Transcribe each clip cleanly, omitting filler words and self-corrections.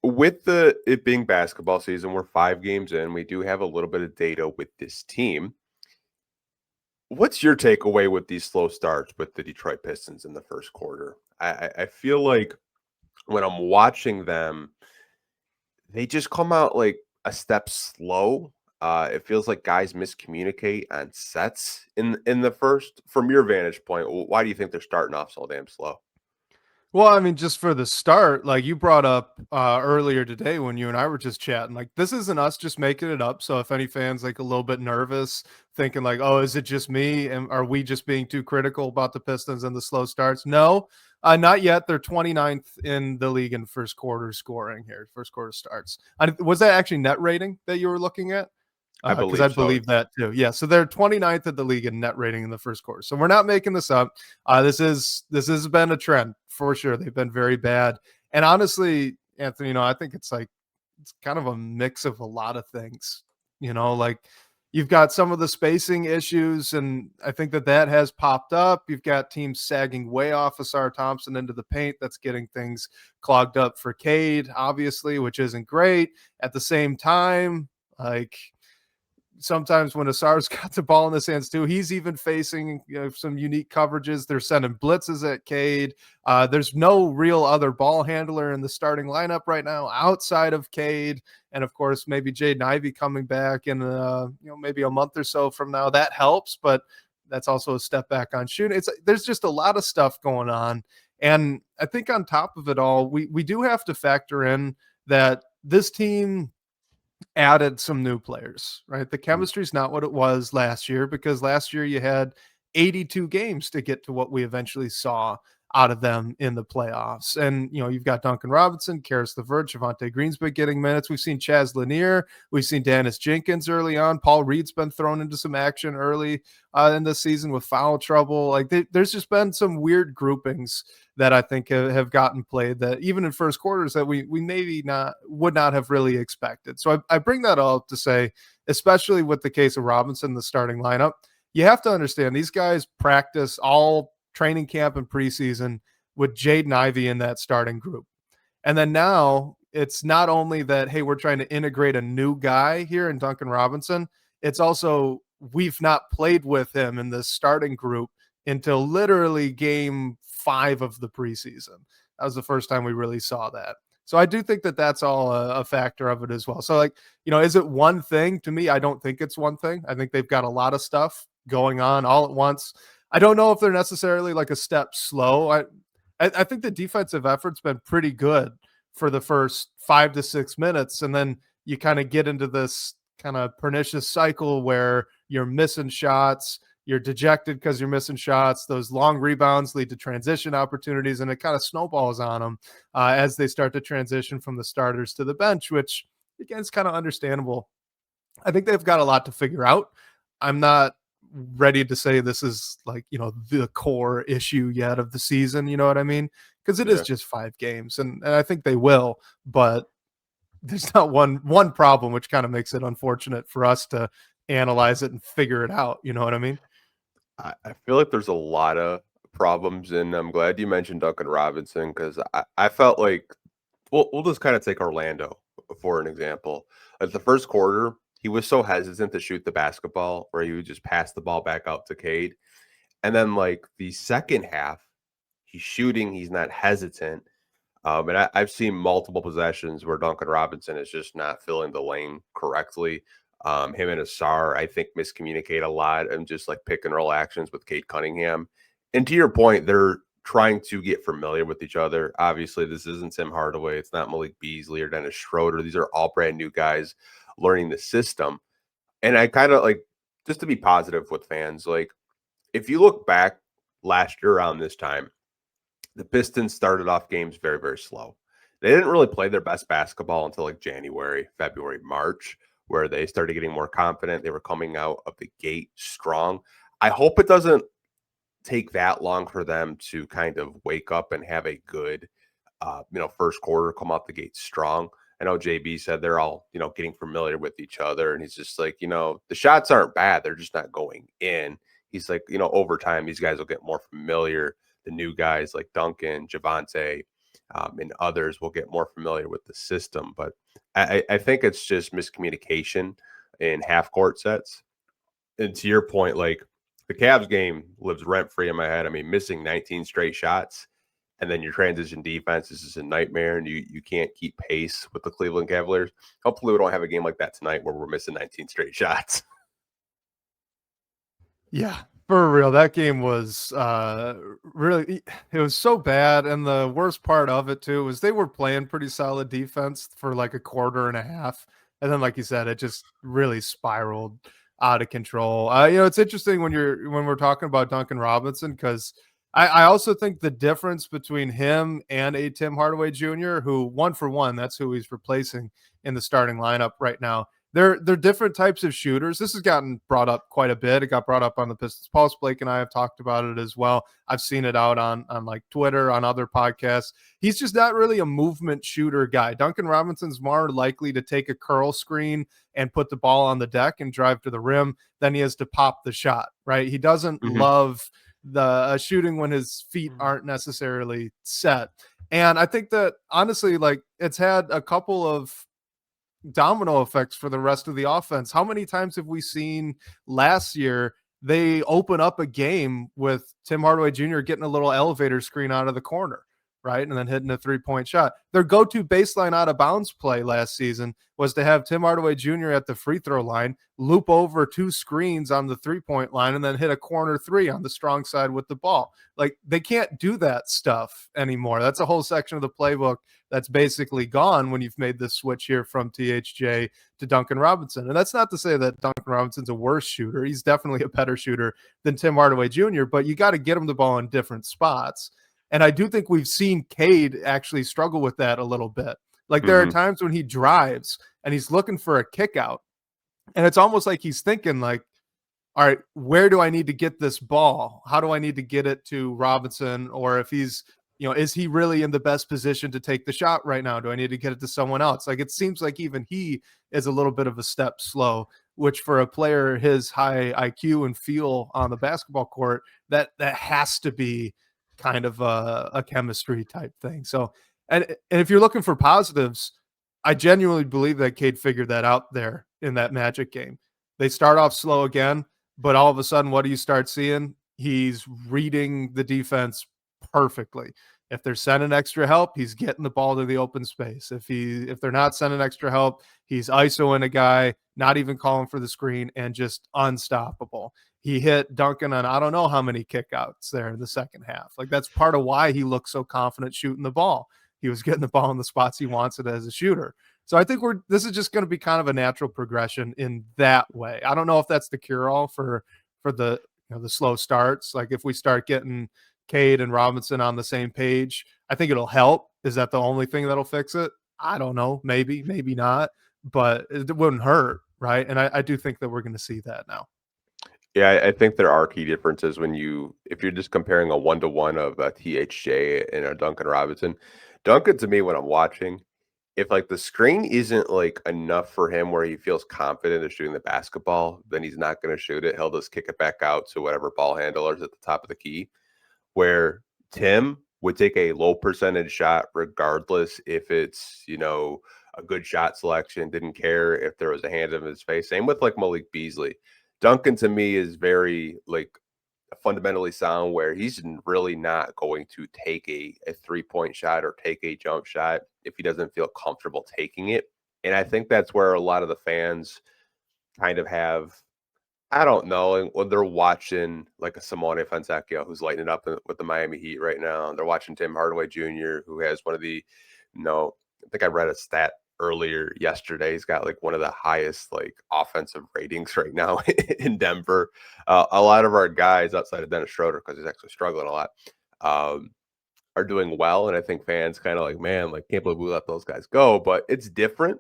With it being basketball season, we're 5 games in. We do have a little bit of data with this team. What's your takeaway with these slow starts with the Detroit Pistons in the first quarter? I feel like when I'm watching them, they just come out like a step slow. It feels like guys miscommunicate on sets in the first. From your vantage point, why do you think they're starting off so damn slow? Well, I mean, just for the start, like you brought up earlier today when you and I were just chatting, like this isn't us just making it up. So if any fans like a little bit nervous, thinking like, "Oh, is it just me? And are we just being too critical about the Pistons and the slow starts?" No, not yet. They're 29th in the league in first quarter scoring here. First quarter starts. Was that actually net rating that you were looking at? I Because I believe so. believe that too. Yeah, so they're 29th of the league in net rating in the first quarter. So we're not making this up. This has been a trend for sure. They've been very bad, and honestly, Anthony, I think it's kind of a mix of a lot of things. Like you've got some of the spacing issues, and I think that has popped up. You've got teams sagging way off of Asar Thompson into the paint. That's getting things clogged up for Cade, obviously, which isn't great. At the same time, like sometimes when Asar's got the ball in his hands too, he's even facing some unique coverages. They're sending blitzes at Cade. There's no real other ball handler in the starting lineup right now outside of Cade, and of course maybe Jaden Ivey coming back in maybe a month or so from now. That helps, but that's also a step back on shooting. There's just a lot of stuff going on, and I think on top of it all, we do have to factor in that this team added some new players, right? The Mhm. chemistry is not what it was last year because last year you had 82 games to get to what we eventually saw out of them in the playoffs. And, you've got Duncan Robinson, Karis LeVert, Javante Greenspan getting minutes. We've seen Chaz Lanier. We've seen Dennis Jenkins early on. Paul Reed's been thrown into some action early in the season with foul trouble. Like there's just been some weird groupings that I think have gotten played that even in first quarters that we maybe not would not have really expected. So I bring that all up to say, especially with the case of Robinson, the starting lineup, you have to understand these guys practice all training camp and preseason with Jaden Ivey in that starting group. And then now it's not only that, hey, we're trying to integrate a new guy here in Duncan Robinson, it's also we've not played with him in the starting group until literally game 5 of the preseason. That was the first time we really saw that. So I do think that that's all a factor of it as well. So like, is it one thing? To me, I don't think it's one thing. I think they've got a lot of stuff going on all at once. I don't know if they're necessarily like a step slow. I think the defensive effort's been pretty good for the first 5 to 6 minutes, and then you kind of get into this kind of pernicious cycle where you're missing shots, you're dejected because you're missing shots. Those long rebounds lead to transition opportunities, and it kind of snowballs on them as they start to transition from the starters to the bench, which again is kind of understandable. I think they've got a lot to figure out. I'm not ready to say this is like, the core issue yet of the season. You know what I mean? Because it is Yeah. just 5 games, and I think they will, but there's not one problem, which kind of makes it unfortunate for us to analyze it and figure it out. You know what I mean? I feel like there's a lot of problems, and I'm glad you mentioned Duncan Robinson because I felt like we'll just kind of take Orlando for an example. At the first quarter, he was so hesitant to shoot the basketball, where he would just pass the ball back out to Cade, and then like the second half, he's shooting, he's not hesitant. And I've seen multiple possessions where Duncan Robinson is just not filling the lane correctly. Him and Asar, I think, miscommunicate a lot and just like pick and roll actions with Kate Cunningham. And to your point, they're trying to get familiar with each other. Obviously, this isn't Tim Hardaway. It's not Malik Beasley or Dennis Schroeder. These are all brand new guys learning the system. And I kind of like, just to be positive with fans, like if you look back last year around this time, the Pistons started off games very, very slow. They didn't really play their best basketball until like January, February, March, where they started getting more confident. They were coming out of the gate strong. I hope it doesn't take that long for them to kind of wake up and have a good, first quarter, come out the gate strong. I know JB said they're all, getting familiar with each other. And he's just like, the shots aren't bad. They're just not going in. He's like, over time, these guys will get more familiar. The new guys like Duncan, Javante, and others will get more familiar with the system. But I think it's just miscommunication in half court sets. And to your point, like the Cavs game lives rent free in my head. I mean, missing 19 straight shots, and then your transition defense is just a nightmare, and you can't keep pace with the Cleveland Cavaliers. Hopefully, we don't have a game like that tonight where we're missing 19 straight shots. Yeah, for real. That game was really it was so bad. And the worst part of it too was they were playing pretty solid defense for like a quarter and a half. And then, like you said, it just really spiraled out of control. It's interesting when we're talking about Duncan Robinson because I also think the difference between him and a Tim Hardaway Jr., who one for one, that's who he's replacing in the starting lineup right now. They're different types of shooters. This has gotten brought up quite a bit. It got brought up on the Pistons Pulse. Blake and I have talked about it as well. I've seen it out on like Twitter, on other podcasts. He's just not really a movement shooter guy. Duncan Robinson's more likely to take a curl screen and put the ball on the deck and drive to the rim than he is to pop the shot, right? He doesn't Mhm. love the shooting when his feet aren't necessarily set. And I think that honestly, like it's had a couple of domino effects for the rest of the offense. How many times have we seen last year they open up a game with Tim Hardaway Jr. getting a little elevator screen out of the corner, right? And then hitting a 3-point shot. Their go-to baseline out of bounds play last season was to have Tim Hardaway Jr. at the free throw line, loop over 2 screens on the 3-point line, and then hit a corner 3 on the strong side with the ball. Like they can't do that stuff anymore. That's a whole section of the playbook that's basically gone when you've made this switch here from THJ to Duncan Robinson. And that's not to say that Duncan Robinson's a worse shooter. He's definitely a better shooter than Tim Hardaway Jr., but you got to get him the ball in different spots. And I do think we've seen Cade actually struggle with that a little bit. Like there are Mhm. times when he drives and he's looking for a kick out. And it's almost like he's thinking like, all right, where do I need to get this ball? How do I need to get it to Robinson? Or if he's, is he really in the best position to take the shot right now? Do I need to get it to someone else? Like it seems like even he is a little bit of a step slow, which for a player his high IQ and feel on the basketball court, that has to be kind of a chemistry type thing. So, and if you're looking for positives, I genuinely believe that Cade figured that out there in that Magic game. They start off slow again, but all of a sudden, what do you start seeing? He's reading the defense perfectly. If they're sending extra help, he's getting the ball to the open space. If they're not sending extra help, he's ISOing a guy, not even calling for the screen, and just unstoppable. He hit Duncan on I don't know how many kickouts there in the second half. Like that's part of why he looks so confident shooting the ball. He was getting the ball in the spots he wants it as a shooter. So I think this is just going to be kind of a natural progression in that way. I don't know if that's the cure all for the the slow starts. Like if we start getting Cade and Robinson on the same page, I think it'll help. Is that the only thing that'll fix it? I don't know. Maybe, maybe not, but it wouldn't hurt, right? And I do think that we're going to see that now. Yeah, I think there are key differences if you're just comparing a 1-to-1 of a THJ and a Duncan Robinson. Duncan, to me, when I'm watching, if like the screen isn't like enough for him where he feels confident in shooting the basketball, then he's not going to shoot it. He'll just kick it back out to whatever ball handlers at the top of the key. Where Tim would take a low percentage shot regardless if it's, a good shot selection, didn't care if there was a hand in his face. Same with like Malik Beasley. Duncan to me is very like fundamentally sound where he's really not going to take a 3-point shot or take a jump shot if he doesn't feel comfortable taking it. And I think that's where a lot of the fans kind of have I don't know. And when they're watching like a Simone Fontecchio who's lighting it up with the Miami Heat right now, and they're watching Tim Hardaway Jr., who has one of the, I think I read a stat earlier yesterday. He's got like one of the highest like offensive ratings right now in Denver. A lot of our guys outside of Dennis Schroeder, because he's actually struggling a lot, um, are doing well. And I think fans kind of like, man, like can't believe we let those guys go. But it's different.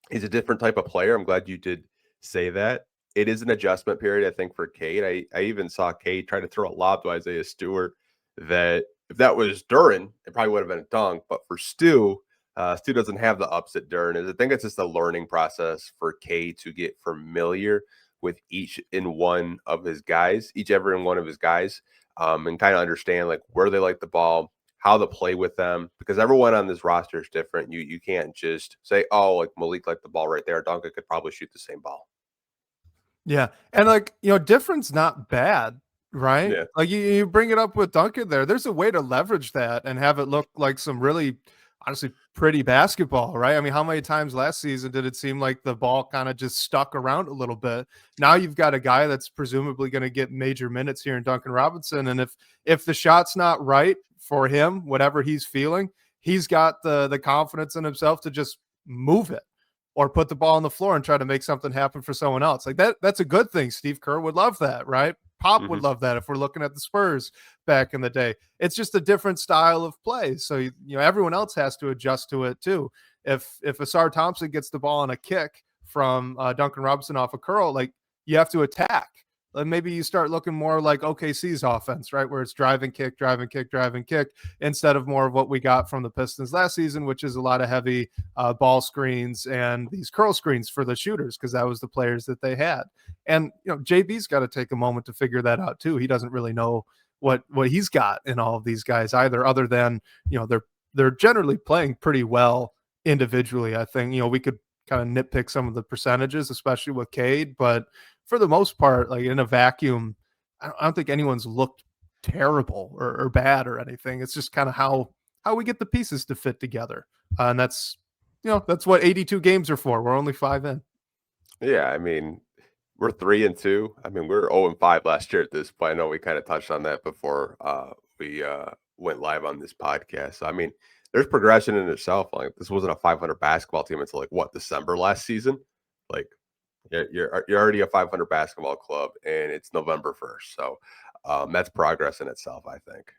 He's a different type of player. I'm glad you did say that. It is an adjustment period, I think, for Cade. I even saw Cade try to throw a lob to Isaiah Stewart that if that was Duran, it probably would have been a dunk. But for Stu doesn't have the ups that Duran is. I think it's just a learning process for Cade to get familiar with each and one of his guys, and kind of understand like where they like the ball, how to play with them because everyone on this roster is different. You can't just say, oh, like Malik liked the ball right there. Duncan could probably shoot the same ball. Yeah, and, like, difference not bad, right? Yeah. Like, you bring it up with Duncan there. There's a way to leverage that and have it look like some really, honestly, pretty basketball, right? I mean, how many times last season did it seem like the ball kinda just stuck around a little bit? Now you've got a guy that's presumably gonna get major minutes here in Duncan Robinson, and if the shot's not right for him, whatever he's feeling, he's got the confidence in himself to just move it or put the ball on the floor and try to make something happen for someone else. Like that's a good thing. Steve Kerr would love that, right? Pop would Hmm. love that if we're looking at the Spurs back in the day. It's just a different style of play. So everyone else has to adjust to it too. If Asar Thompson gets the ball on a kick from Duncan Robinson off a curl, like you have to attack. Maybe you start looking more like OKC's offense, right? Where it's driving, kick, driving, kick, driving, kick, instead of more of what we got from the Pistons last season, which is a lot of heavy ball screens and these curl screens for the shooters because that was the players that they had. And JB's got to take a moment to figure that out too. He doesn't really know what he's got in all of these guys either, other than they're generally playing pretty well individually. I think we could kind of nitpick some of the percentages, especially with Cade, but for the most part, like in a vacuum, I don't think anyone's looked terrible or bad or anything. It's just kind of how we get the pieces to fit together, and that's what 82 games are for. We're only 5 in. Yeah, I mean, we're 3-2. I mean, we were 0-5 last year at this point. I know we kind of touched on that before we went live on this podcast. So, I mean, there's progression in itself. Like this wasn't a 500 basketball team until like what December last season. Like you're already a 500 basketball club, and it's November 1st. So that's progress in itself, I think.